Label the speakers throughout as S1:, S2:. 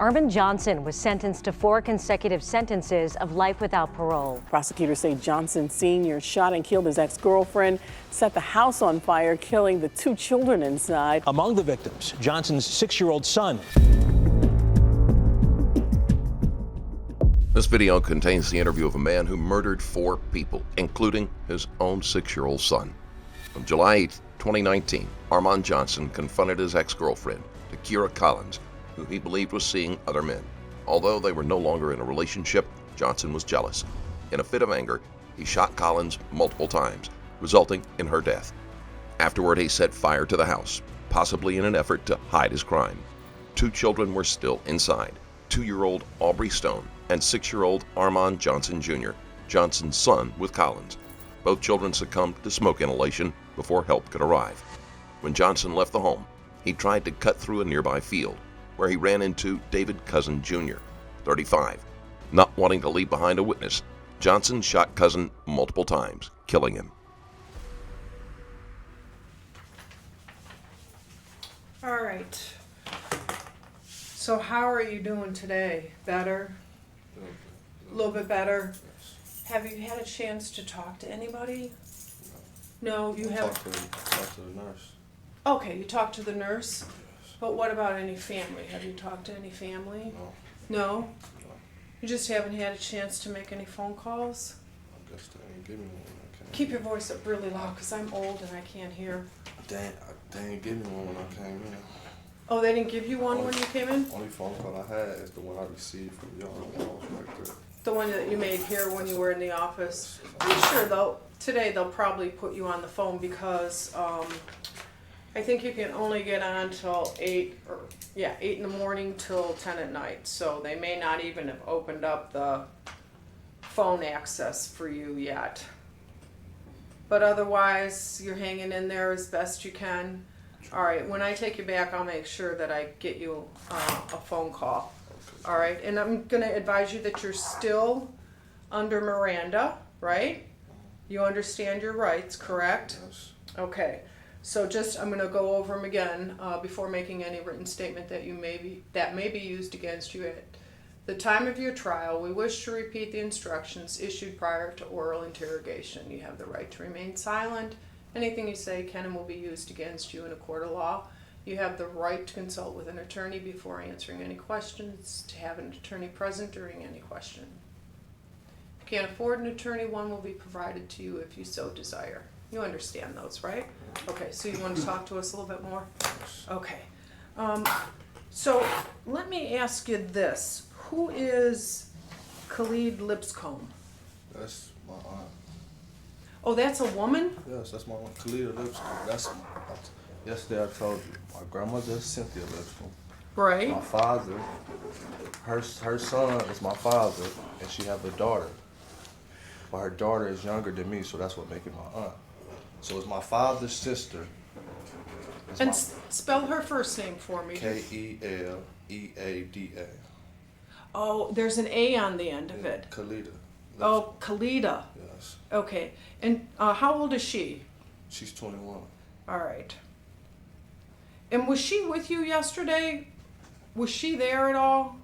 S1: Armond Johnson was sentenced to 4 consecutive sentences of life without parole.
S2: Prosecutors say Johnson Sr. shot and killed his ex-girlfriend, set the house on fire, killing the 2 children inside.
S3: Among the victims, Johnson's 6-year-old son.
S4: This video contains the interview of a man who murdered 4 people, including his own 6-year-old son. On July 8, 2019, Armond Johnson confronted his ex-girlfriend, Takira Collins, who he believed was seeing other men. Although they were no longer in a relationship, Johnson was jealous. In a fit of anger, he shot Collins multiple times, resulting in her death. Afterward, he set fire to the house, possibly in an effort to hide his crime. 2 children were still inside, 2-year-old Aubrey Stone and 6-year-old Armond Johnson Jr., Johnson's son with Collins. Both children succumbed to smoke inhalation before help could arrive. When Johnson left the home, he tried to cut through a nearby field, where he ran into David Cousin Jr., 35. Not wanting to leave behind a witness, Johnson shot Cousin multiple times, killing him.
S5: All right. So how are you doing today? Better? A little bit better? Have you had a chance to talk to anybody? No, you haven't?
S6: Talk to the nurse.
S5: Okay, you talked to the nurse? But what about any family? Have you talked to any family?
S6: No.
S5: No?
S6: No.
S5: You just haven't had a chance to make any phone calls?
S6: I guess they ain't give me one. I can't.
S5: Keep your voice up really loud because I'm old and I can't hear.
S6: They ain't give me one when I came in.
S5: Oh, they didn't give you one when you came in?
S6: Only phone call I had is the one I received from y'all. Right there.
S5: The one that you made here when you were in the office? I'm sure though, today they'll probably put you on the phone because I think you can only get on till 8 in the morning till 10 at night. So they may not even have opened up the phone access for you yet. But otherwise, you're hanging in there as best you can. All right, when I take you back, I'll make sure that I get you a phone call. All right, and I'm gonna advise you that you're still under Miranda, right? You understand your rights, correct?
S6: Yes.
S5: Okay. So I'm going to go over them again before making any written statement that may be used against you at the time of your trial. We wish to repeat the instructions issued prior to oral interrogation. You have the right to remain silent. Anything you say can and will be used against you in a court of law. You have the right to consult with an attorney before answering any questions, to have an attorney present during any question. If you can't afford an attorney, one will be provided to you if you so desire. You understand those, right? Okay, so you want to talk to us a little bit more? Okay. So let me ask you this. Who is Khalid Lipscomb?
S6: That's my aunt.
S5: Oh, that's a woman?
S6: Yes, that's my aunt, Khalida Lipscomb. Yesterday I told you, my grandmother is Cynthia Lipscomb.
S5: Right.
S6: My father, her son is my father, and she have a daughter. But her daughter is younger than me, so that's what makes it my aunt. So it's my father's sister.
S5: And spell her first name for me.
S6: Keleada.
S5: Oh, there's an A on the end of it.
S6: Khalida.
S5: Oh, Khalida.
S6: Yes.
S5: Okay. And how old is she?
S6: She's 21.
S5: All right. And was she with you yesterday? Was she there at all?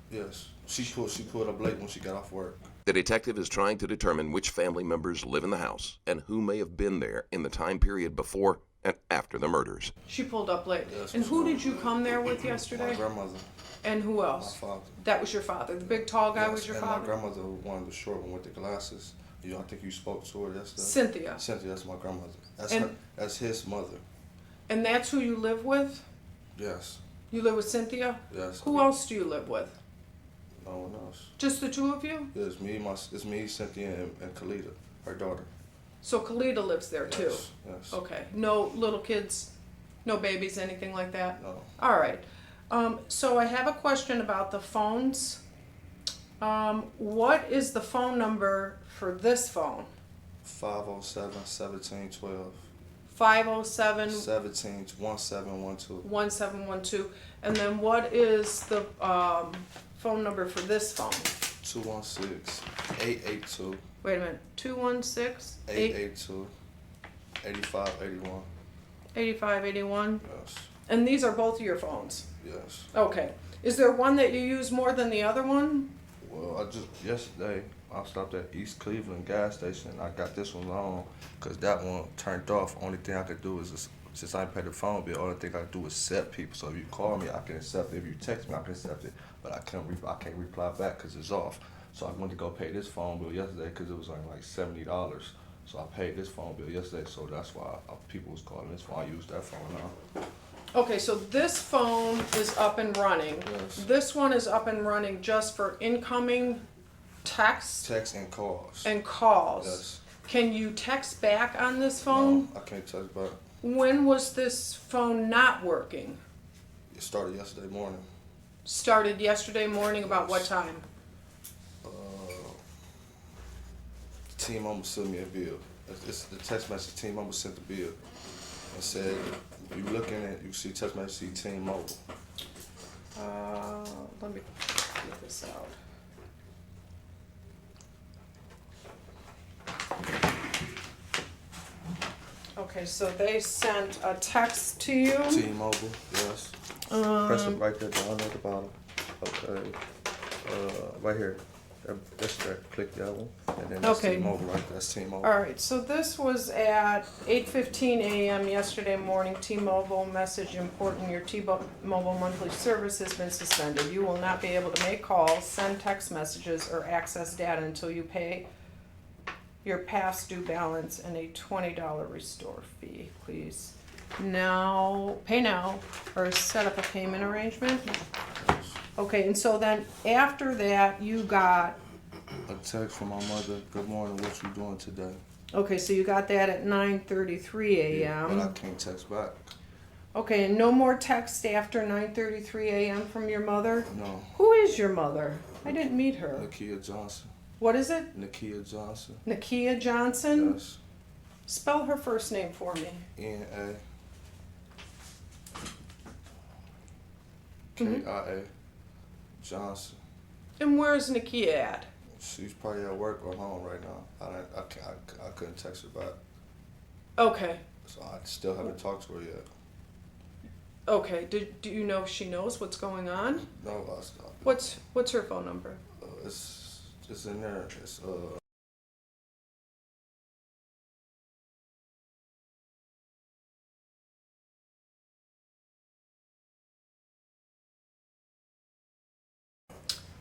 S6: Yes. She pulled up late when she got off work.
S4: The detective is trying to determine which family members live in the house and who may have been there in the time period before and after the murders.
S5: She pulled up late.
S6: Yes,
S5: And who did you come there with yesterday?
S6: My grandmother.
S5: And who else?
S6: My father.
S5: That was your father. The big tall guy
S6: Yes,
S5: was your
S6: and
S5: father?
S6: my grandmother, one of the short one with the glasses. I think you spoke to her yesterday.
S5: Cynthia.
S6: Cynthia, that's my grandmother.
S5: And-
S6: That's his mother.
S5: And that's who you live with?
S6: Yes.
S5: You live with Cynthia?
S6: Yes.
S5: Who else do you live with?
S6: No one else.
S5: Just the two of you?
S6: It's me, Cynthia, and Khalida, her daughter.
S5: So Khalida lives there too?
S6: Yes. Yes.
S5: Okay. No little kids, no babies, anything like that?
S6: No.
S5: All right. So I have a question about the phones. What is the phone number for this phone?
S6: 507-1712.
S5: 507
S6: 1712.
S5: 1712. And then what is the phone number for this phone?
S6: 216-882.
S5: Wait a minute. 216
S6: 882 8581.
S5: 8581.
S6: Yes.
S5: And these are both your phones?
S6: Yes.
S5: Okay. Is there one that you use more than the other one?
S6: Well, yesterday, I stopped at East Cleveland gas station. I got this one on because that one turned off. Only thing I could do is, since I ain't paid the phone bill, only thing I do is accept people. So if you call me, I can accept it. If you text me, I can accept it. But I can't reply back because it's off. So I went to go pay this phone bill yesterday because it was only like $70. So I paid this phone bill yesterday. So that's why people was calling this phone. I use that phone now.
S5: Okay, so this phone is up and running.
S6: Yes.
S5: This one is up and running just for incoming texts
S6: Text and calls.
S5: and calls.
S6: Yes.
S5: Can you text back on this phone?
S6: No, I can't text back.
S5: When was this phone not working?
S6: It started yesterday morning.
S5: Started yesterday morning, about what time?
S6: The team almost sent me a bill. It's the text message team almost sent the bill and said, you looking at, you see text message, see Team Mobile.
S5: Let me get this out. Okay, so they sent a text to you.
S6: Team Mobile, yes. Press it right there down at the bottom. Okay. Right here. That's that. Click that one. And then that's
S5: Okay.
S6: Team Mobile right there. That's Team Mobile.
S5: All right, so this was at 8:15 a.m. yesterday morning. T-Mobile message important. Your T-Mobile monthly service has been suspended. You will not be able to make calls, send text messages, or access data until you pay your past due balance and a $20 restore fee. Please now pay now or set up a payment arrangement. Okay, and so then after that you got,
S6: A text from my mother. Good morning. What you doing today?
S5: okay, so you got that at 9:33 a.m.
S6: But I can't text back.
S5: Okay, and no more text after 9:33 a.m. from your mother?
S6: No.
S5: Who is your mother? I didn't meet her.
S6: Nakia Johnson.
S5: What is it?
S6: Nakia Johnson.
S5: Nakia Johnson?
S6: Yes.
S5: Spell her first name for me.
S6: N-A. K-I-A. Johnson.
S5: And where's Nakia at?
S6: She's probably at work or home right now. I couldn't text her back.
S5: Okay,
S6: So I still haven't talked to her yet.
S5: okay. Do you know if she knows what's going on?
S6: No, I stopped.
S5: What's her phone number?
S6: It's in there. It's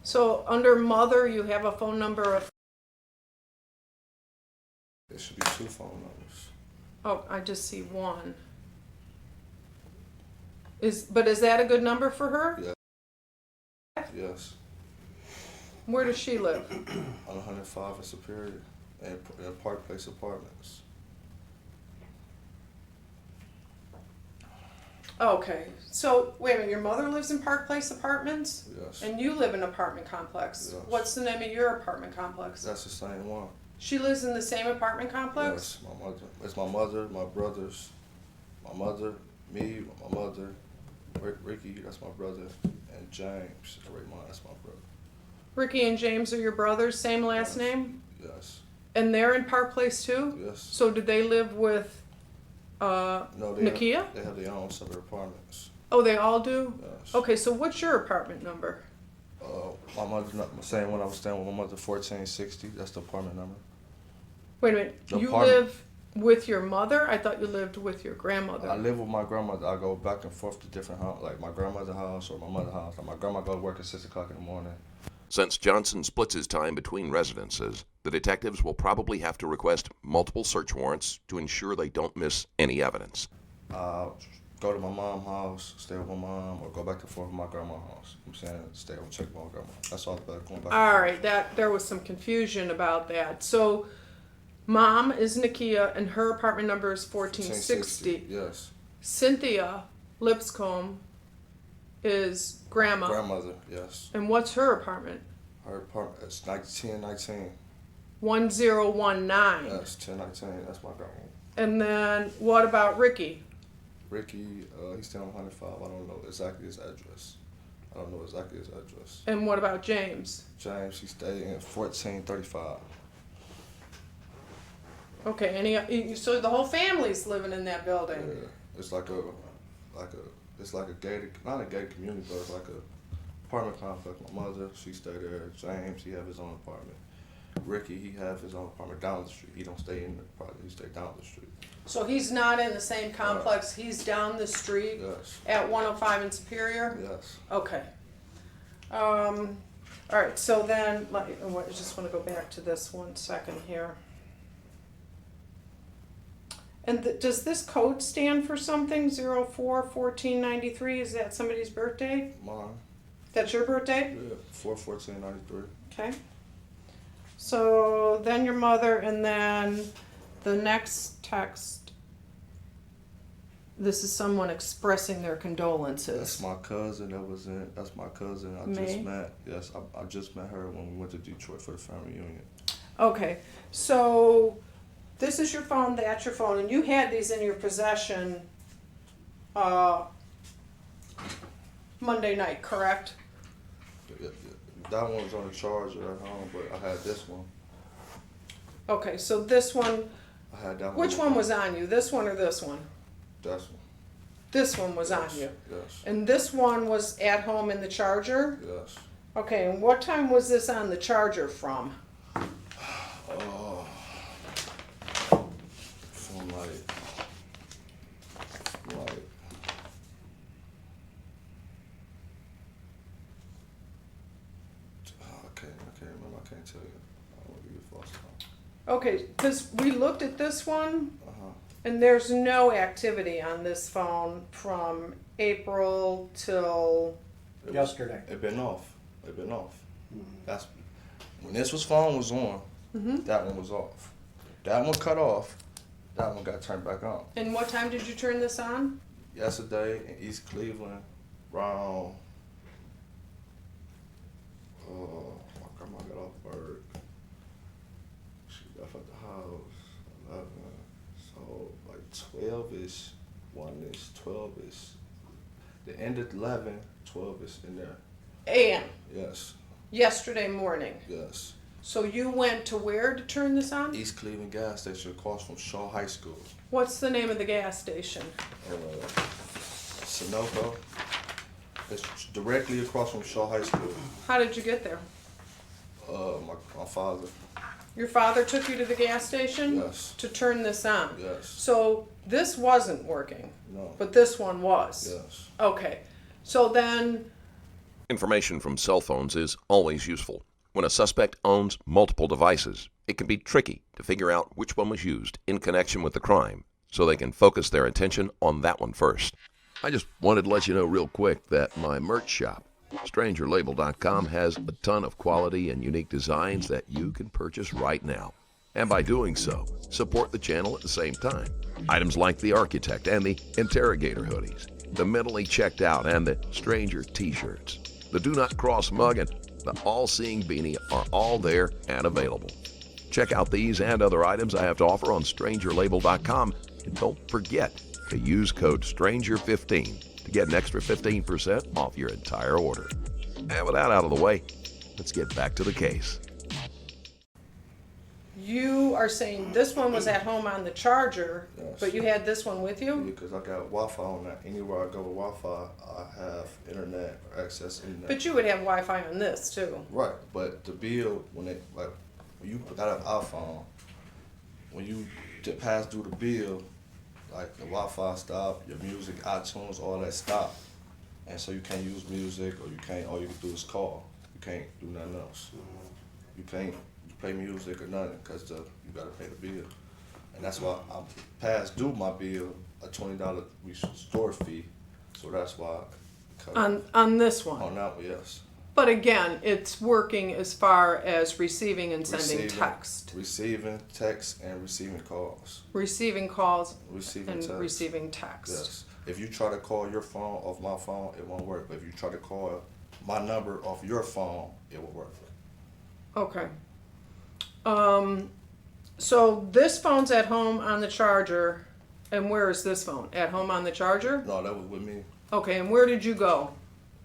S5: So under mother, you have a phone number of,
S6: There should be 2 phone numbers.
S5: oh, I just see one. But is that a good number for her?
S6: Yeah. Yes.
S5: Where does she live?
S6: On 105 in Superior, in Park Place Apartments.
S5: Okay, so wait a minute, your mother lives in Park Place Apartments?
S6: Yes.
S5: And you live in an apartment complex?
S6: Yes.
S5: What's the name of your apartment complex?
S6: That's the same one.
S5: She lives in the same apartment complex?
S6: Yes, my mother. It's my mother, my brothers, my mother, me, my mother, Ricky, that's my brother, and James, Raymond, that's my brother.
S5: Ricky and James are your brothers, same last
S6: Yes.
S5: name?
S6: Yes.
S5: And they're in Park Place too?
S6: Yes.
S5: So did they live with
S6: No,
S5: Nakia?
S6: They have their own separate apartments.
S5: Oh, they all do?
S6: Yes.
S5: Okay, so what's your apartment number?
S6: My mother's not the same one I was staying with. My mother, 1460. That's the apartment number.
S5: Wait a minute,
S6: The
S5: you
S6: apartment.
S5: live with your mother? I thought you lived with your grandmother.
S6: I live with my grandmother. I go back and forth to different houses, like my grandmother's house or my mother's house. Like my grandma go to work at 6 o'clock in the morning.
S4: Since Johnson splits his time between residences, the detectives will probably have to request multiple search warrants to ensure they don't miss any evidence.
S6: Go to my mom's house, stay with my mom, or go back and forth with my grandma's house. I'm saying stay and check with my grandma. That's all about going back.
S5: All right, there was some confusion about that. So, mom is Nakia, and her apartment number is 1460.
S6: Yes.
S5: Cynthia Lipscomb is grandma.
S6: Grandmother, yes.
S5: And what's her apartment?
S6: Her apartment is 1019.
S5: 1019.
S6: Yes, 1019. That's my grandma.
S5: And then what about Ricky?
S6: Ricky, he's staying on 105. I don't know exactly his address.
S5: And what about James?
S6: James, he stayed in 1435.
S5: Okay, and so the whole family's living in that building.
S6: Yeah, it's like a gated, not a gated community, but it's like apartment complex. My mother, she stayed there. James, he have his own apartment. Ricky, he have his own apartment down the street. He don't stay in the apartment, he stay down the street.
S5: So he's not in the same complex, he's down the street
S6: Yes.
S5: at 105 in Superior?
S6: Yes.
S5: Okay. All right, so then, I just want to go back to this 1 second here. And does this code stand for something, 04-1493? Is that somebody's birthday?
S6: Mine.
S5: That's your birthday?
S6: Yeah. 4/14/93.
S5: Okay. So then your mother, and then the next text. This is someone expressing their condolences.
S6: That's my cousin that was in. That's my cousin I
S5: May?
S6: just met. Yes, I just met her when we went to Detroit for the family reunion.
S5: Okay, so this is your phone, that's your phone, and you had these in your possession Monday night, correct?
S6: That one was on the charger at home, but I had this one.
S5: Okay, so this one,
S6: I had that one.
S5: which one was on you, this one or this one?
S6: This one.
S5: This one was on
S6: Yes,
S5: you.
S6: Yes.
S5: And this one was at home in the charger?
S6: Yes.
S5: Okay, and what time was this on the charger from?
S6: From like I can't remember. I can't tell you. I don't want to give you a false time.
S5: Okay, because we looked at this one,
S6: Uh-huh.
S5: and there's no activity on this phone from April till,
S7: Yesterday.
S6: It been off. It been off. That's when this phone was on. That one was off. That one cut off. That one got turned back on.
S5: and what time did you turn this on?
S6: Yesterday in East Cleveland, around my grandma got off work. She left at the house 11. So like 12-ish, 1-ish, 12-ish. The end of 11, 12-ish in there.
S5: AM,
S6: Yes,
S5: yesterday morning.
S6: yes.
S5: So you went to where to turn this on?
S6: East Cleveland gas station across from Shaw High School.
S5: What's the name of the gas station?
S6: Sunoco. It's directly across from Shaw High School.
S5: How did you get there?
S6: My father.
S5: Your father took you to the gas station?
S6: Yes.
S5: To turn this on?
S6: Yes.
S5: So this wasn't working,
S6: No.
S5: but this one was?
S6: Yes.
S5: Okay, so then,
S4: Information from cell phones is always useful. When a suspect owns multiple devices, it can be tricky to figure out which one was used in connection with the crime, so they can focus their attention on that one first. I just wanted to let you know real quick that my merch shop, StrangerLabel.com, has a ton of quality and unique designs that you can purchase right now. And by doing so, support the channel at the same time. Items like the Architect and the Interrogator hoodies, the Mentally Checked Out and the Stranger t-shirts, the Do Not Cross mug, and the All-Seeing beanie are all there and available. Check out these and other items I have to offer on StrangerLabel.com, and don't forget to use code STRANGER15 to get an extra 15% off your entire order. And with that out of the way, let's get back to the case.
S5: you are saying this one was at home on the charger,
S6: Yes.
S5: but you had this one with you?
S6: Because I got Wi-Fi on that. Anywhere I go with Wi-Fi, I have internet or access internet.
S5: But you would have Wi-Fi on this too.
S6: Right, but the bill when you got an iPhone, when you pass through the bill, like the Wi-Fi stop, your music, iTunes, all that stop, and so you can't use music, or you can't. All you can do is call. You can't do nothing else. You can't play music or nothing because you gotta pay the bill, and that's why I passed due my bill a $20 store fee, so that's why.
S5: On this one.
S6: On that one, yes.
S5: But again, it's working as far as receiving and sending text.
S6: Receiving text and receiving calls.
S5: Receiving calls
S6: Receiving
S5: and
S6: text.
S5: receiving text.
S6: Yes. If you try to call your phone off my phone, it won't work. But if you try to call my number off your phone, it will work.
S5: Okay. So this phone's at home on the charger, and where is this phone? At home on the charger?
S6: No, that was with me.
S5: Okay, and where did you go?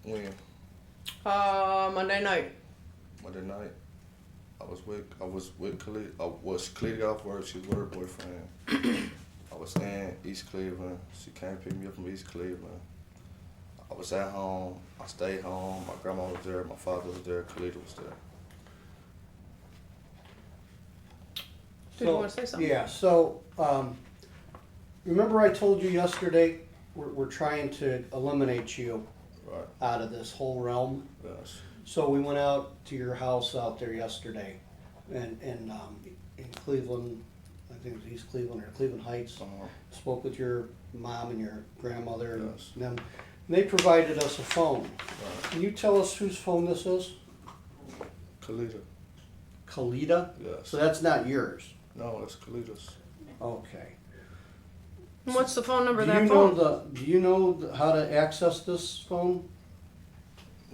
S6: When
S5: Monday night.
S6: Monday night, I was with Khalid. Khalid got off work. She was with her boyfriend. I was in East Cleveland. She came to pick me up from East Cleveland. I was at home. I stayed home. My grandma was there. My father was there. Khalida was there.
S5: Did you want to say something?
S7: Yeah, so, remember I told you yesterday, we're trying to eliminate you
S6: Right.
S7: out of this whole realm?
S6: Yes.
S7: So we went out to your house out there yesterday, in Cleveland, I think it was East Cleveland or Cleveland Heights. Spoke with your mom and your grandmother and
S6: Yes.
S7: them. And they provided us a phone. Can you tell us whose phone this is?
S6: Khalida.
S7: Khalida?
S6: Yes.
S7: So that's not yours?
S6: No, that's Khalida's.
S7: Okay.
S5: And what's the phone number of
S7: Do you
S5: that
S7: know
S5: phone?
S7: do you know how to access this phone?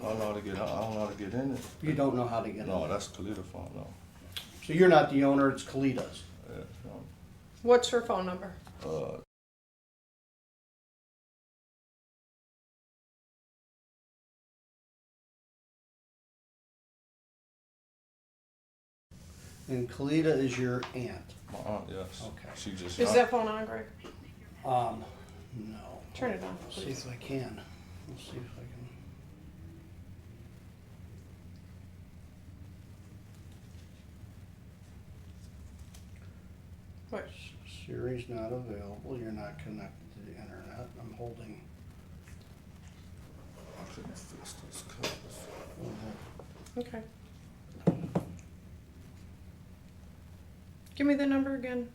S6: I don't know how to get. I don't know how to get in it.
S7: You don't know how to get
S6: No,
S7: it.
S6: that's Khalida's phone. No.
S7: So you're not the owner, it's Khalida's.
S6: Yeah. No.
S5: What's her phone number?
S7: And Khalida is your aunt.
S6: My aunt. Yes.
S7: Okay.
S6: She just.
S5: Is that phone on, Greg?
S7: No.
S5: Turn it on,
S7: Let's see
S5: please.
S7: if I can. Let's see if I can.
S5: What?
S7: Siri's not available, you're not connected to the internet. I'm holding.
S6: I couldn't fix this covers.
S5: Okay. Give me the number again.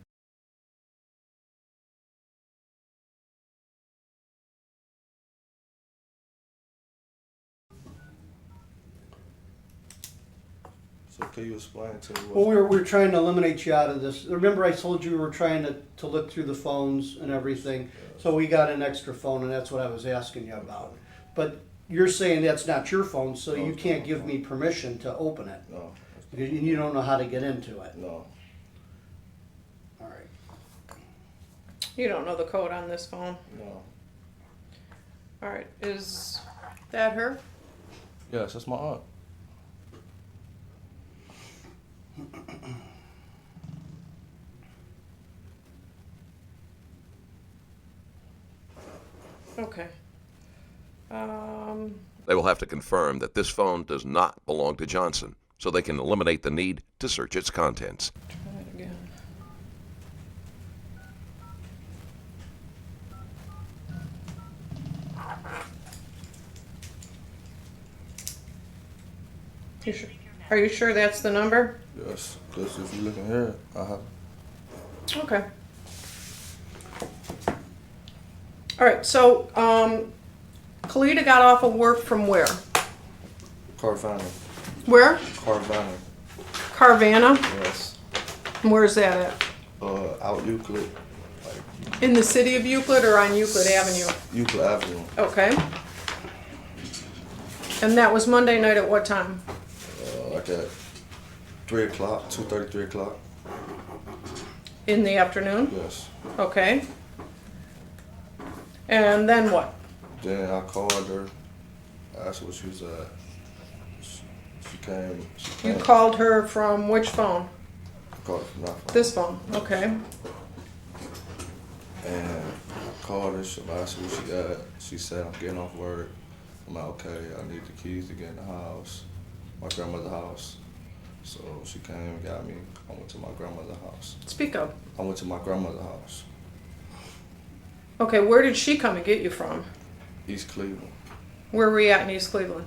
S6: So can you explain to me
S7: Well,
S6: what?
S7: we're trying to eliminate you out of this. Remember I told you we were trying to look through the phones and everything? So we got an extra phone and that's what I was asking you about. But you're saying that's not your phone, so
S6: No,
S7: you
S6: it's
S7: can't
S6: not
S7: give
S6: my
S7: me permission to open it.
S6: No.
S7: Because you don't know how to get into it.
S6: No.
S7: All right.
S5: You don't know the code on this phone.
S6: No.
S5: All right. Is that her?
S6: Yes, that's my aunt.
S5: Okay.
S4: They will have to confirm that this phone does not belong to Johnson, so they can eliminate the need to search its contents.
S5: Try it again. You sure? Are you sure that's the number?
S6: Yes, because if you look in here, I have.
S5: Okay. All right. So, Khalida got off of work from where?
S6: Carvana.
S5: Where?
S6: Carvana.
S5: Carvana.
S6: Yes.
S5: And where's that at?
S6: Out Euclid.
S5: In the city of Euclid or on Euclid Avenue?
S6: Euclid Avenue.
S5: Okay. And that was Monday night at what time?
S6: Like at 3 o'clock, 2:30, 3 o'clock.
S5: In the afternoon?
S6: Yes.
S5: Okay. And then what?
S6: Then I called her, asked where she was at. She came.
S5: You called her from which phone?
S6: I called her from that phone.
S5: This phone, okay.
S6: And I called her, she asked her where she at. She said, I'm getting off work. I'm like, okay, I need the keys to get in the house, my grandmother's house. So she came and got me. I went to my grandmother's house.
S5: Speak up.
S6: I went to my grandmother's house,
S5: Okay, where did she come and get you from?
S6: East Cleveland.
S5: Where were you at in East Cleveland?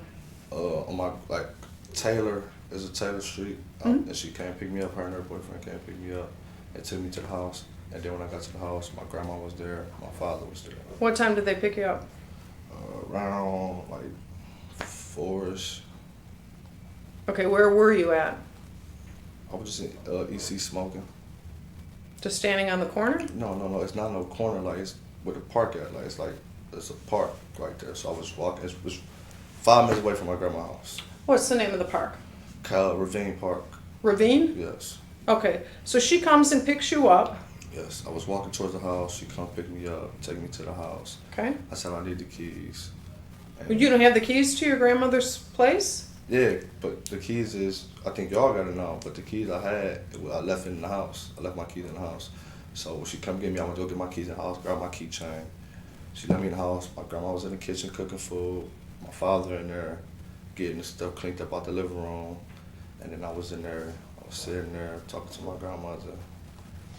S6: On my, like, Taylor, is a Taylor Street. And she came pick me up, her and her boyfriend came pick me up and took me to the house. And then when I got to the house, my grandma was there, my father was there.
S5: What time did they pick you up?
S6: Around like 4-ish.
S5: Okay, where were you at?
S6: I was just in EC smoking.
S5: Just standing on the corner?
S6: No, it's not no corner, like it's where the park at, like it's a park right there. So I was walking, it was 5 minutes away from my grandma's house.
S5: What's the name of the park?
S6: Ravine Park,
S5: Ravine?
S6: yes.
S5: Okay, so she comes and picks you up.
S6: Yes, I was walking towards the house, she come pick me up, take me to the house.
S5: Okay.
S6: I said I need the keys.
S5: You don't have the keys to your grandmother's place?
S6: Yeah, but the keys is, I think y'all gotta know, but the keys I had, I left in the house. I left my keys in the house. So when she come get me, I went to go get my keys in the house, grab my keychain. She let me in the house. My grandma was in the kitchen cooking food. My father in there getting the stuff cleaned up out the living room. And then I was in there, I was sitting there talking to my grandmother.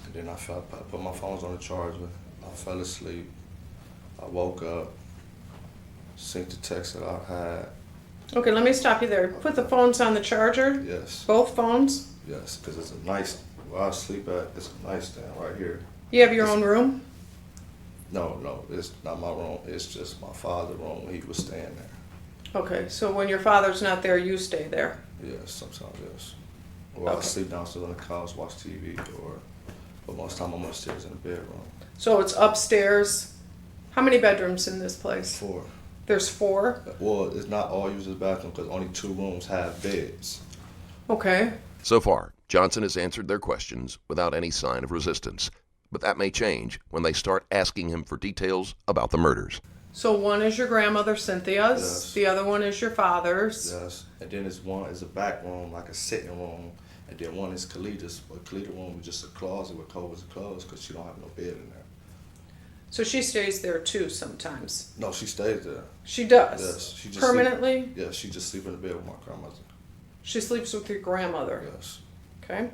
S6: And then I put my phones on the charger. I fell asleep. I woke up, seen the text that I had.
S5: Okay, let me stop you there. Put the phones on the charger?
S6: Yes,
S5: Both phones?
S6: yes, because it's a nice, where I sleep at, it's a nightstand right here.
S5: You have your own room?
S6: No, it's not my room. It's just my father's room when he was staying there.
S5: Okay, so when your father's not there, you stay there?
S6: Yes, sometimes, yes. Or I
S5: Okay.
S6: sleep downstairs on the couch, watch TV, but most of the time I'm upstairs in the bedroom.
S5: So it's upstairs. How many bedrooms in this place?
S6: 4.
S5: There's 4?
S6: Well, it's not all used as bathroom because only 2 rooms have beds.
S5: Okay.
S4: So far, Johnson has answered their questions without any sign of resistance. But that may change when they start asking him for details about the murders.
S5: So one is your grandmother Cynthia's,
S6: Yes.
S5: the other one is your father's.
S6: Yes, and then there's one is a back room, like a sitting room, and then one is Khalid's. But Khalid's room is just a closet with covers and clothes because she don't have no bed in there.
S5: So she stays there too sometimes.
S6: No, she stays there.
S5: She does?
S6: Yes, she just
S5: Permanently?
S6: Yeah, she just sleep in the bed with my grandmother.
S5: She sleeps with your grandmother?
S6: Yes.
S5: Okay.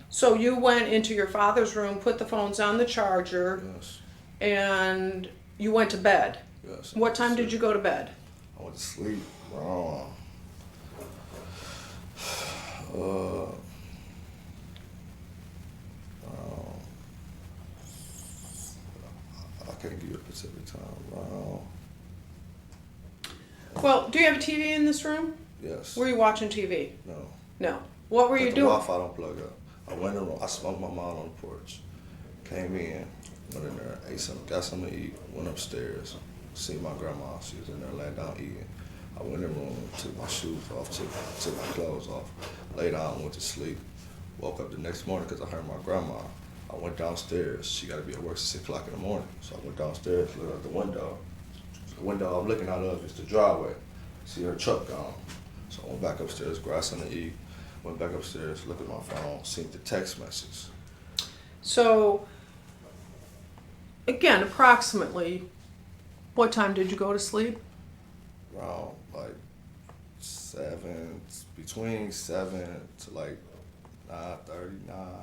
S5: So you went into your father's room, put the phones on the charger,
S6: Yes.
S5: and you went to bed.
S6: Yes.
S5: What time did you go to bed?
S6: I went to sleep around I can't give you a specific time. Around,
S5: Well, do you have a TV in this room?
S6: yes.
S5: Were you watching TV?
S6: No.
S5: No. What were you
S6: The
S5: doing?
S6: Wi-Fi don't plug up. I went in the room. I smoked my mom on the porch. Came in, went in there, ate something, got something to eat. Went upstairs, seen my grandma. She was in there laying down eating. I went in the room, took my shoes off, took my clothes off, laid down, went to sleep. Woke up the next morning because I heard my grandma. I went downstairs. She got to be at work at 6 o'clock in the morning. So I went downstairs, looked out the window. The window I'm looking out of is the driveway. See her truck gone. So I went back upstairs, grabbed something to eat. Went back upstairs, looked at my phone, seen the text message.
S5: So, again, approximately, what time did you go to sleep?
S6: Around like 7, between 7 to like 9:30.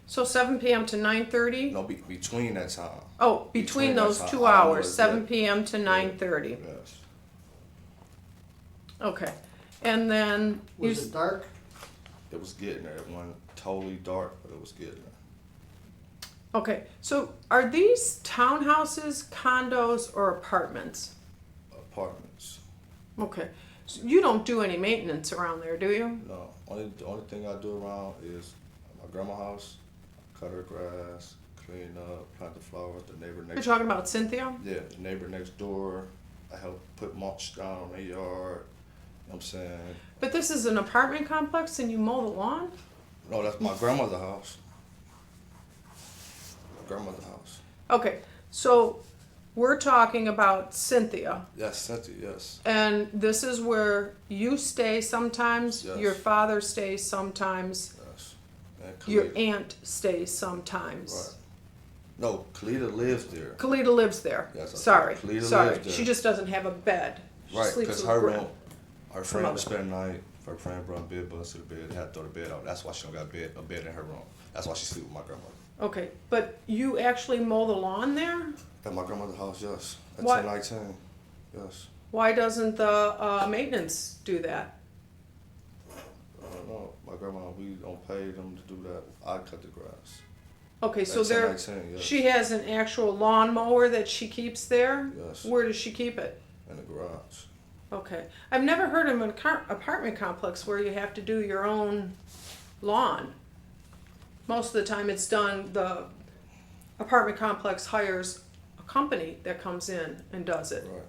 S5: So 7 p.m. to 9:30?
S6: No, between that time.
S5: Oh, between
S6: that
S5: those
S6: time.
S5: 2
S6: I
S5: hours,
S6: was
S5: 7
S6: there.
S5: p.m. to 9:30.
S6: Yes.
S5: Okay. And then you
S7: Was it dark?
S6: It was getting there. It wasn't totally dark, but it was getting there.
S5: Okay. So are these townhouses, condos, or apartments?
S6: Apartments.
S5: Okay. So you don't do any maintenance around there, do you?
S6: No, the only thing I do around is my grandma's house. Cut her grass, clean up, plant the flowers. The neighbor
S5: You're
S6: next.
S5: talking about Cynthia?
S6: Yeah, the neighbor next door. I help put mulch down on their yard. You know what I'm saying?
S5: But this is an apartment complex and you mow the lawn?
S6: No, that's my grandmother's house. My grandmother's house.
S5: Okay. So we're talking about Cynthia.
S6: Yes, Cynthia, yes.
S5: And this is where you stay sometimes,
S6: Yes.
S5: your father stays sometimes,
S6: Yes. And
S5: your
S6: Khalida.
S5: aunt stays sometimes.
S6: Right. No, Khalida lives there.
S5: Khalida lives there.
S6: Yes, I-
S5: Sorry,
S6: Khalida
S5: sorry.
S6: lives there.
S5: She just doesn't have a bed. She
S6: Right,
S5: sleeps
S6: because
S5: with
S6: her
S5: Gra-
S6: room, her friend
S5: mother.
S6: would spend the night. Her friend brought bed bugs to the bed. They had to throw the bed out. That's why she don't got a bed in her room. That's why she sleep with my grandmother.
S5: Okay, but you actually mow the lawn there?
S6: At my grandmother's house, yes. At
S5: What?
S6: 1019, yes.
S5: Why doesn't the maintenance do that?
S6: I don't know. My grandma, we don't pay them to do that. I cut the grass.
S5: Okay, so
S6: At
S5: there,
S6: 1019, yes.
S5: she has an actual lawn mower that she keeps there?
S6: Yes.
S5: Where does she keep it?
S6: In the garage.
S5: Okay. I've never heard of an apartment complex where you have to do your own lawn. Most of the time it's done, the apartment complex hires a company that comes in and does it.
S6: Right.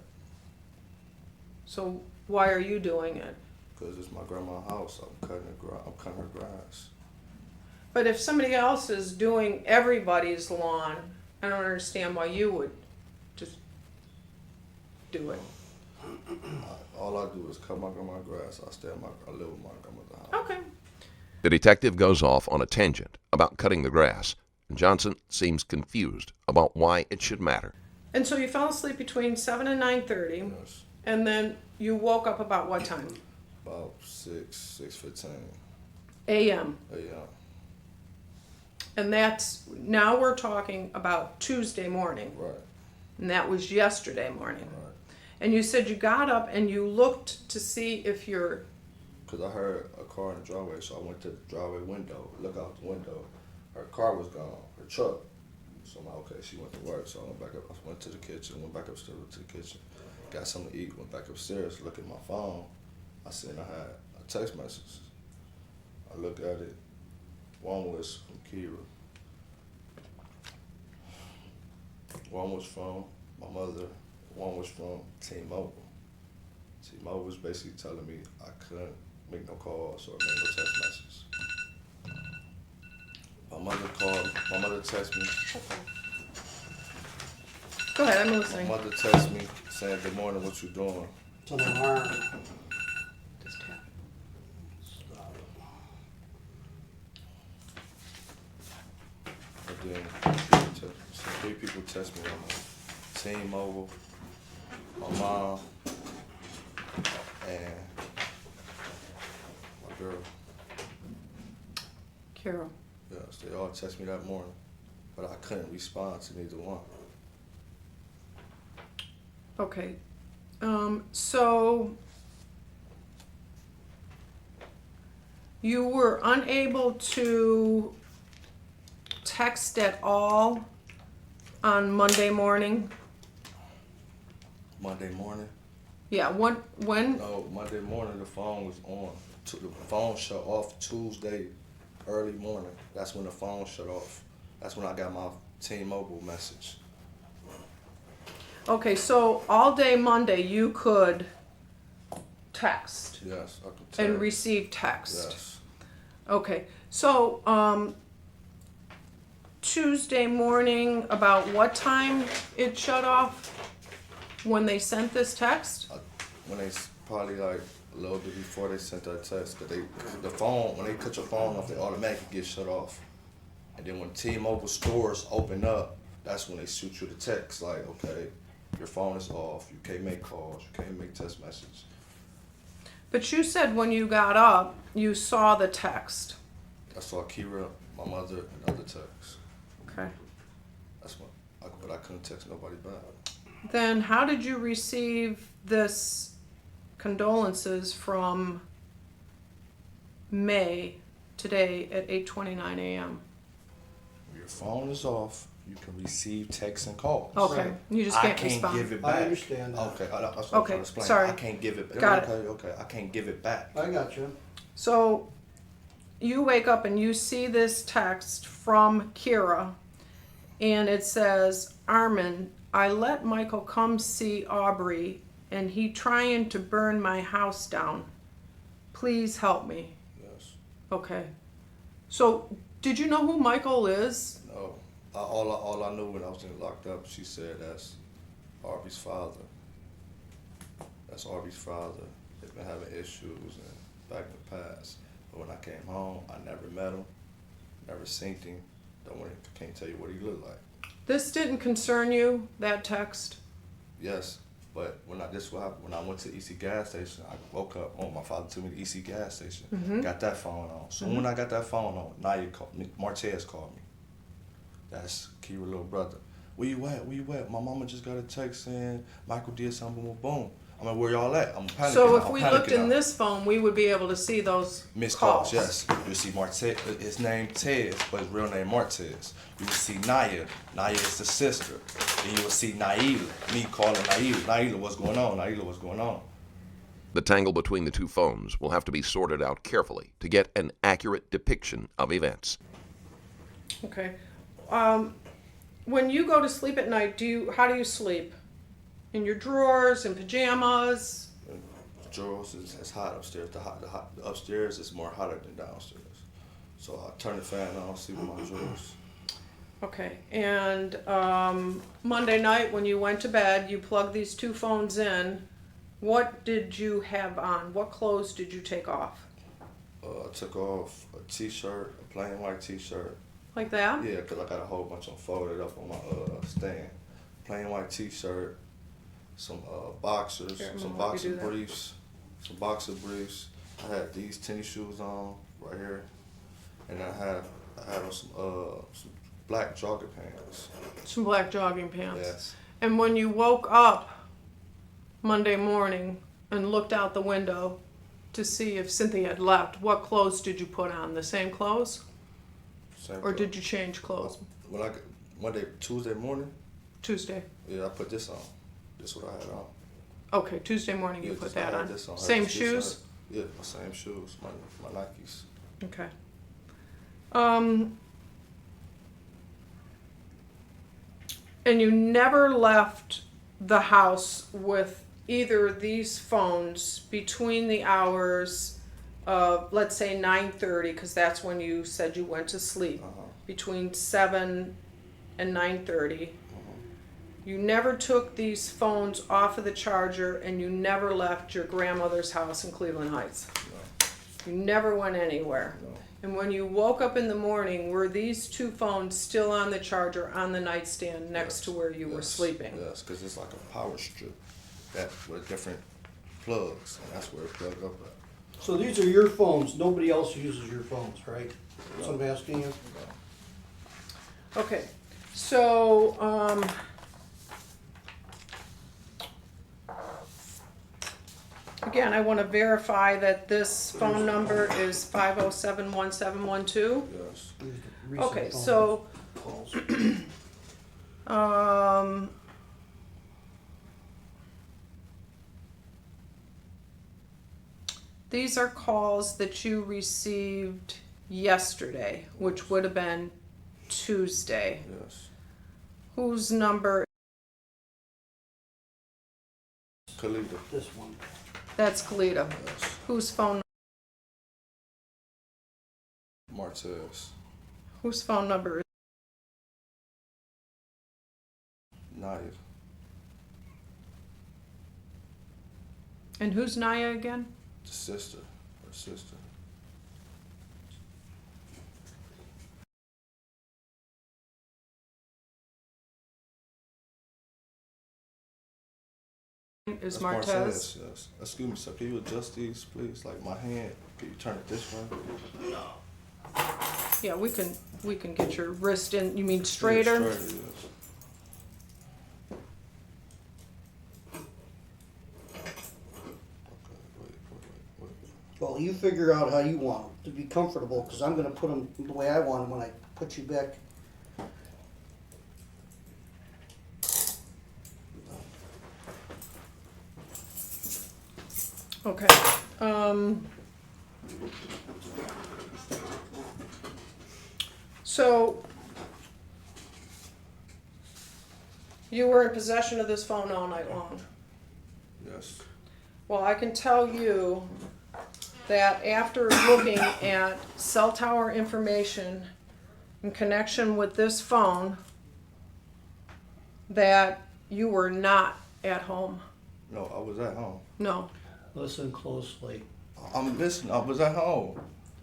S5: So why are you doing it?
S6: Because it's my grandma's house. I'm cutting her grass.
S5: But if somebody else is doing everybody's lawn, I don't understand why you would just do it.
S6: All I do is cut my grandma's grass. I live with my grandmother's house.
S5: Okay.
S4: The detective goes off on a tangent about cutting the grass, and Johnson seems confused about why it should matter.
S5: And so you fell asleep between 7 and 9:30,
S6: Yes.
S5: and then you woke up about what time?
S6: About 6:15
S5: A.M.
S6: a.m.
S5: And now we're talking about Tuesday morning,
S6: Right.
S5: and that was yesterday morning.
S6: Right.
S5: And you said you got up and you looked to see if your
S6: Because I heard a car in the driveway, so I went to the driveway window, look out the window. Her car was gone, her truck. So I'm like, okay, she went to work. So I went back up, I went to the kitchen, went back upstairs to the kitchen, got something to eat, went back upstairs, look at my phone. I seen I had a text message. I looked at it. One was from Kira. One was from my mother. One was from T-Mobile. T-Mobile was basically telling me I couldn't make no calls or make no text messages. My mother called, my mother texted me.
S5: Go ahead, I'm
S6: My
S5: listening.
S6: mother texted me saying, good morning, what you doing?
S7: It's an alarm.
S5: Just tap.
S6: And then three people text me on my T-Mobile, my mom, and my girl.
S5: Carol.
S6: Yes, they all texted me that morning, but I couldn't respond to neither one.
S5: Okay. So you were unable to text at all on Monday morning?
S6: Monday morning?
S5: Yeah, when?
S6: No, Monday morning the phone was on. The phone shut off Tuesday early morning. That's when the phone shut off. That's when I got my T-Mobile message.
S5: Okay, so all day Monday you could text
S6: Yes, I could
S5: and
S6: text.
S5: receive text.
S6: Yes.
S5: Okay, so Tuesday morning, about what time it shut off when they sent this text?
S6: When they probably like a little bit before they sent that text, cause the phone, when they cut your phone off, they automatically get shut off. And then when T-Mobile stores open up, that's when they shoot you the text like, okay, your phone is off, you can't make calls, you can't make text messages.
S5: But you said when you got up, you saw the text.
S6: I saw Kira, my mother, and other texts.
S5: Okay.
S6: That's what, but I couldn't text nobody back.
S5: Then how did you receive this condolences from May today at 8:29 a.m.?
S6: When your phone is off, you can receive texts and calls.
S5: Okay, you just
S6: I
S5: can't
S6: can't
S5: respond.
S6: give it back.
S7: I understand that.
S6: Okay, that's what
S5: Okay,
S6: I'm trying to explain.
S5: sorry.
S6: I can't give it back.
S5: Got it.
S6: Okay, I can't give it back.
S7: I got you.
S5: So you wake up and you see this text from Kira, and it says, Armond, I let Michael come see Aubrey, and he trying to burn my house down. Please help me.
S6: Yes.
S5: Okay. So did you know who Michael is?
S6: No. All I knew when I was locked up, she said that's Aubrey's father. That's Aubrey's father. They've been having issues and back in the past. But when I came home, I never met him, never seen him. Can't tell you what he looked like.
S5: This didn't concern you, that text?
S6: Yes, but when I went to EC gas station, I woke up. Oh, my father took me to EC gas station. Got that phone on. So when I got that phone on, Naya called me. Martez called me. That's Kira's little brother. Where you at? Where you at? My mama just got a text saying Michael did something. Boom. I'm like, where y'all at? I'm panicking.
S5: So if
S6: I'm
S5: we
S6: panicking
S5: looked in
S6: now.
S5: this phone, we would be able to see those
S6: Missed calls, yes. You see Martez, his name Tez, but his real name Martez. You will see Naya. Naya is the sister. Then you will see Naila. Me calling Naila. Naila, what's going on? Naila, what's going on?
S4: The tangle between the two phones will have to be sorted out carefully to get an accurate depiction of events.
S5: Okay. When you go to sleep at night, how do you sleep? In your drawers, in pajamas?
S6: Drawers is hot upstairs. The upstairs is more hotter than downstairs. So I turn the fan on, sleep in my drawers.
S5: Okay. And Monday night, when you went to bed, you plugged these two phones in. What did you have on? What clothes did you take off?
S6: I took off a t-shirt, a plain white t-shirt,
S5: Like that?
S6: Yeah, because I got a whole bunch of them folded up on my stand. Plain white t-shirt, some boxers,
S5: Here, I'm
S6: some
S5: gonna let you
S6: boxer
S5: do that.
S6: briefs, some boxer briefs. I had these tennis shoes on right here, and I had on some black jogging pants.
S5: Some black jogging pants.
S6: Yes.
S5: And when you woke up Monday morning and looked out the window to see if Cynthia had left, what clothes did you put on? The same clothes?
S6: Same
S5: Or
S6: clothes.
S5: did you change clothes?
S6: When I Tuesday morning,
S5: Tuesday.
S6: yeah, I put this on. This is what I had on.
S5: Okay, Tuesday morning you
S6: Yeah,
S5: put
S6: I
S5: that
S6: had
S5: on.
S6: this on. I had
S5: Same
S6: this
S5: shoes?
S6: t-shirt. Yeah, my same shoes, my Nikes.
S5: Okay. And you never left the house with either of these phones between the hours of, let's say, 9:30, because that's when you said you went to sleep, between 7 and 9:30. You never took these phones off of the charger, and you never left your grandmother's house in Cleveland Heights.
S6: No.
S5: You never went anywhere.
S6: No.
S5: And when you woke up in the morning, were these two phones still on the charger on the nightstand next to where you were sleeping?
S6: Yes, because it's like a power strip that with different plugs, and that's where it plugged up at.
S7: So these are your phones, nobody else uses your phones, right? That's what I'm asking you?
S5: Okay, so, again, I want to verify that this phone number is 507-1712.
S6: Yes.
S7: Here's the recent
S5: Okay,
S7: phone
S5: so,
S7: calls.
S5: these are calls that you received yesterday, which would have been Tuesday.
S6: Yes.
S5: Whose number?
S6: Kalita.
S7: This one.
S5: That's Kalita.
S6: Yes.
S5: Whose phone?
S6: Martez.
S5: Whose phone number is?
S6: Naya.
S5: And who's Naya again?
S6: The sister. Her sister.
S5: Is
S6: That's
S5: Martez?
S6: Yes. Excuse me, sir. Can you adjust these, please? Like my hand. Can you turn it this way?
S5: Yeah, we can get your wrist in. You mean straighter?
S6: Yeah, straighter, yes. Wait.
S7: Well, you figure out how you want them to be comfortable, because I'm gonna put them the way I want them when I put you back.
S5: Okay. So you were in possession of this phone all night long.
S6: Yes.
S5: Well, I can tell you that after looking at cell tower information in connection with this phone, that you were not at home.
S6: No, I was at home.
S5: No,
S7: Listen closely.
S6: I'm listening. I was at home.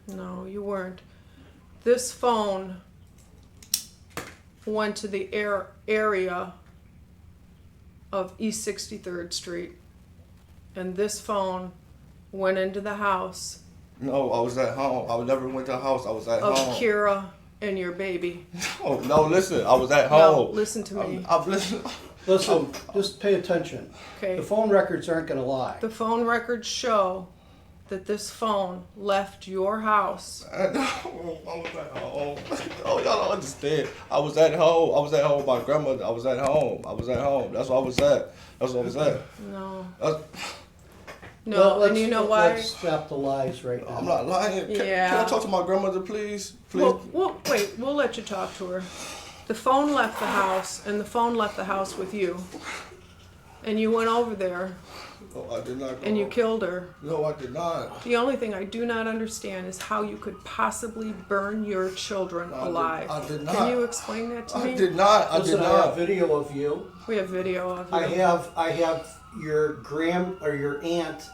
S5: no, you weren't. This phone went to the area of East 63rd Street, and this phone went into the house
S6: No, I was at home. I never went to the house. I was at
S5: of
S6: home.
S5: Kira and your baby.
S6: Oh, no, listen. I was at
S5: No,
S6: home.
S5: listen to me.
S6: I'm listening.
S7: Listen, just pay attention.
S5: Okay.
S7: The phone records aren't gonna lie.
S5: The phone records show that this phone left your house.
S6: I was at home. Oh, y'all don't understand. I was at home. I was at home with my grandmother. I was at home. That's where I was at. That's where I was at.
S5: No.
S6: That's-
S5: No,
S7: Let's-
S5: and you know why?
S7: Let's stop the lies right now.
S6: I'm not lying. Can
S5: Yeah.
S6: I talk to my grandmother, please? Please.
S5: Wait, we'll let you talk to her. The phone left the house, and the phone left the house with you. And you went over there,
S6: No, I did not go.
S5: and you killed her.
S6: No, I did not.
S5: The only thing I do not understand is how you could possibly burn your children alive.
S6: I did not.
S5: Can you explain that to me?
S6: I did not.
S7: Listen, I have video of you.
S5: We have video of you.
S7: I have your your aunt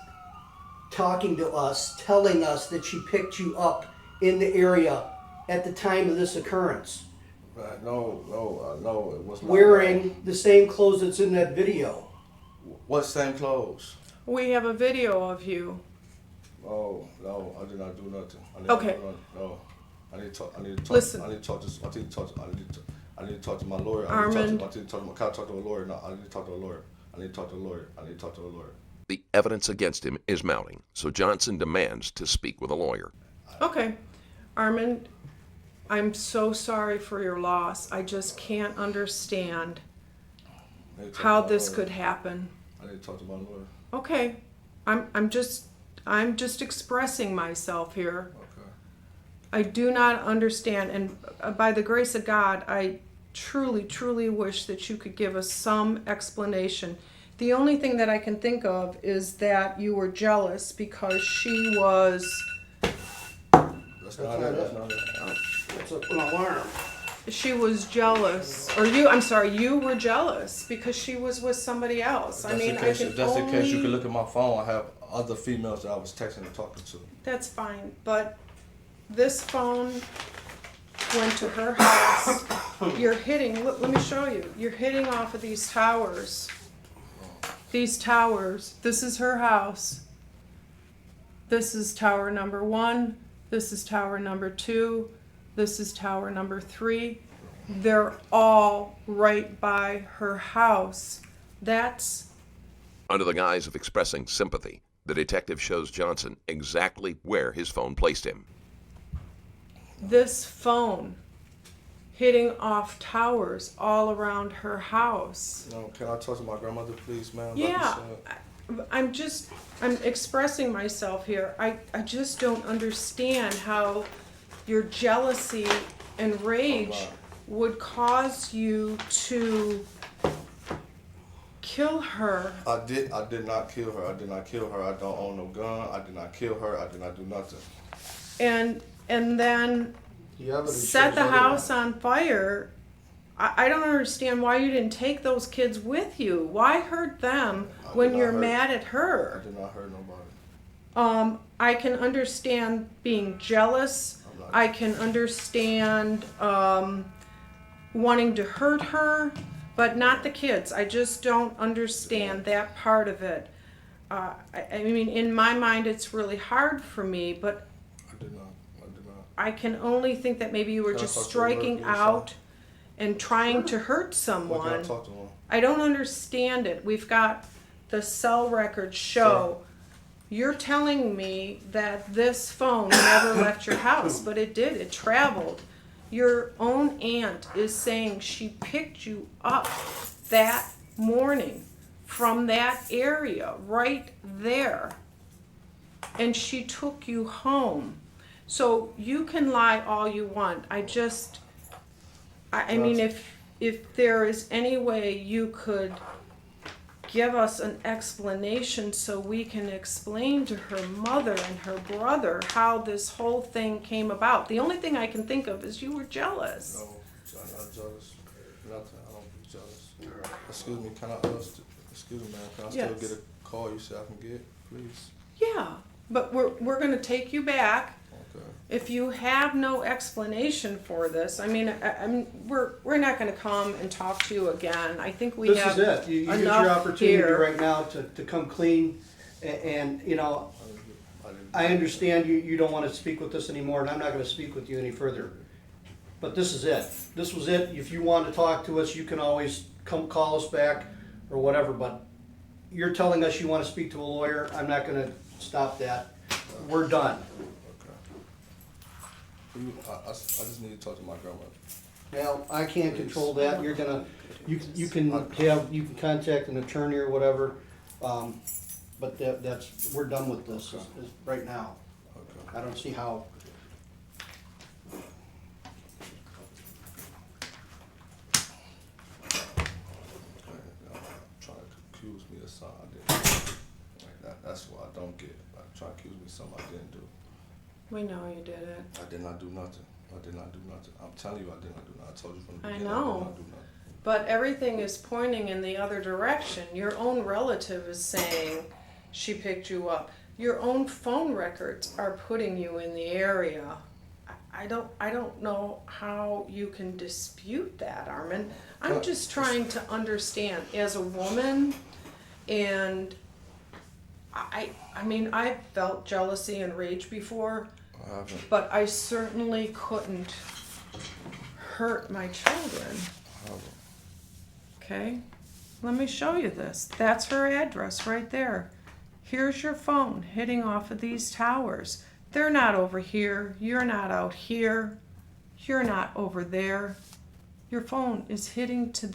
S7: talking to us, telling us that she picked you up in the area at the time of this occurrence?
S6: No, it was not.
S7: Wearing the same clothes that's in that video.
S6: What same clothes?
S5: We have a video of you.
S6: Oh, no, I did not do nothing.
S5: Okay.
S6: No. I need to talk.
S5: Listen.
S6: I need to talk to my lawyer.
S5: Armond.
S6: I need to talk to a lawyer. No, I need to talk to a lawyer. I need to talk to a lawyer.
S4: The evidence against him is mounting, so Johnson demands to speak with a lawyer.
S5: Okay. Armond, I'm so sorry for your loss. I just can't understand how this could happen.
S6: I need to talk to my lawyer.
S5: Okay. I'm just expressing myself here.
S6: Okay.
S5: I do not understand, and by the grace of God, I truly, truly wish that you could give us some explanation. The only thing that I can think of is that you were jealous because she was...
S6: That's not it.
S7: It's an alarm.
S5: She was jealous, or you were jealous because she was with somebody else.
S6: If that's the case, you can look at my phone. I have other females that I was texting and talking to.
S5: That's fine, but this phone went to her house. You're hitting, let me show you. You're hitting off of these towers. These towers. This is her house. This is tower number 1. This is tower number 2. This is tower number 3. They're all right by her house. That's...
S4: Under the guise of expressing sympathy, the detective shows Johnson exactly where his phone placed him.
S5: This phone hitting off towers all around her house.
S6: No, can I talk to my grandmother, please, ma'am?
S5: Yeah, I'm expressing myself here. I just don't understand how your jealousy and rage would cause you to kill her.
S6: I did not kill her. I don't own no gun. I did not kill her. I did not do nothing.
S5: And then set the house on fire. I don't understand why you didn't take those kids with you. Why hurt them when you're mad at her?
S6: I did not hurt nobody.
S5: I can understand being jealous. I can understand wanting to hurt her, but not the kids. I just don't understand that part of it. I mean, in my mind, it's really hard for me, but
S6: I did not.
S5: I can only think that maybe you were just striking out and trying to hurt someone.
S6: Can I talk to him?
S5: I don't understand it. We've got the cell records show. You're telling me that this phone never left your house, but it did. It traveled. Your own aunt is saying she picked you up that morning from that area right there, and she took you home. So you can lie all you want. I mean, if there is any way you could give us an explanation so we can explain to her mother and her brother how this whole thing came about. The only thing I can think of is you were jealous.
S6: No, I'm not jealous. Nothing. I don't be jealous. Excuse me, can I still get a call you say I can get, please?
S5: Yeah, but we're going to take you back.
S6: Okay.
S5: If you have no explanation for this, I mean, we're not going to come and talk to you again. I think we have
S7: This is it. You get your opportunity right now to come clean, and you know, I understand you don't want to speak with us anymore, and I'm not going to speak with you any further. But this is it. This was it. If you want to talk to us, you can always come call us back or whatever. But you're telling us you want to speak to a lawyer. I'm not going to stop that. We're done.
S6: I just need to talk to my grandmother.
S7: Well, I can't control that. You're gonna, you can contact an attorney or whatever, but we're done with this right now.
S6: Okay.
S7: I don't see how.
S6: Trying to accuse me of something I didn't do. That's what I don't get. Trying to accuse me of something I didn't do.
S5: We know you did it.
S6: I did not do nothing. I'm telling you I did not do nothing. I told you from the
S5: I
S6: beginning
S5: know.
S6: I did not do nothing.
S5: But everything is pointing in the other direction. Your own relative is saying she picked you up. Your own phone records are putting you in the area. I don't know how you can dispute that, Armond. I'm just trying to understand as a woman, and I mean, I've felt jealousy and rage before, but I certainly couldn't hurt my children. Okay, let me show you this. That's her address right there. Here's your phone hitting off of these towers. They're not over here. You're not out here. You're not over there. Your phone is hitting to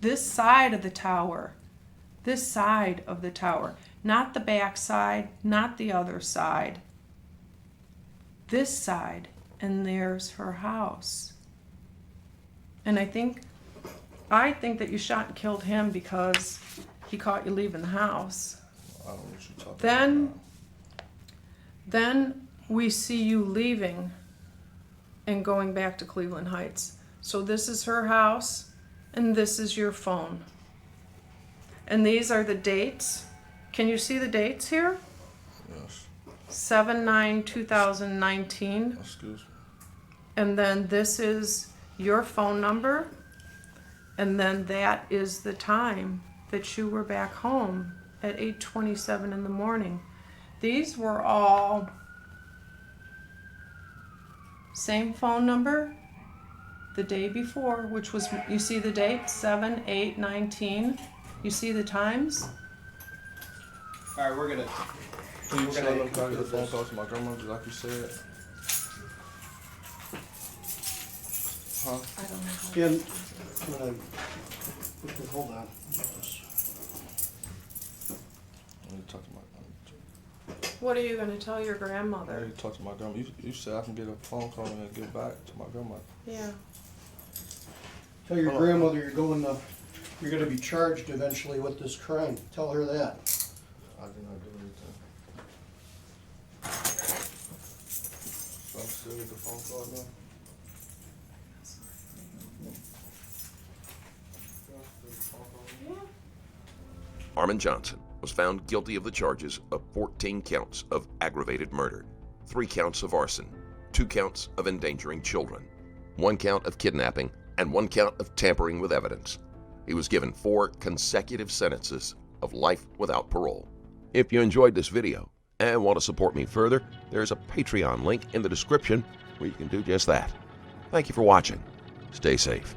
S5: this side of the tower. This side of the tower. Not the back side, not the other side. This side, and there's her house. And I think that you shot and killed him because he caught you leaving the house.
S6: I don't know what you're talking about.
S5: Then we see you leaving and going back to Cleveland Heights. So this is her house, and this is your phone. And these are the dates. Can you see the dates here?
S6: Yes.
S5: 7/9/2019.
S6: Excuse me.
S5: And then this is your phone number. And then that is the time that you were back home at 8:27 in the morning. These were all same phone number the day before, which was, you see the date, 7/8/19. You see the times?
S7: All right, we're gonna
S6: Can you tell them
S7: conclude
S6: the phone
S7: this.
S6: call to my grandmother like you said? Huh?
S5: I don't know.
S7: Jim, hold on.
S6: Let me talk to my
S5: What are you going to tell your
S6: I
S5: grandmother?
S6: need to talk to my grandma. You said I can get a phone call and get back to my grandma.
S5: Yeah.
S7: Tell your grandmother you're gonna be charged eventually with this crime. Tell her that.
S6: I did not do anything. So I'm still get the phone call now?
S4: Armond Johnson was found guilty of the charges of 14 counts of aggravated murder, 3 counts of arson, 2 counts of endangering children, 1 count of kidnapping, and 1 count of tampering with evidence. He was given 4 consecutive sentences of life without parole. If you enjoyed this video and want to support me further, there's a Patreon link in the description where you can do just that. Thank you for watching. Stay safe.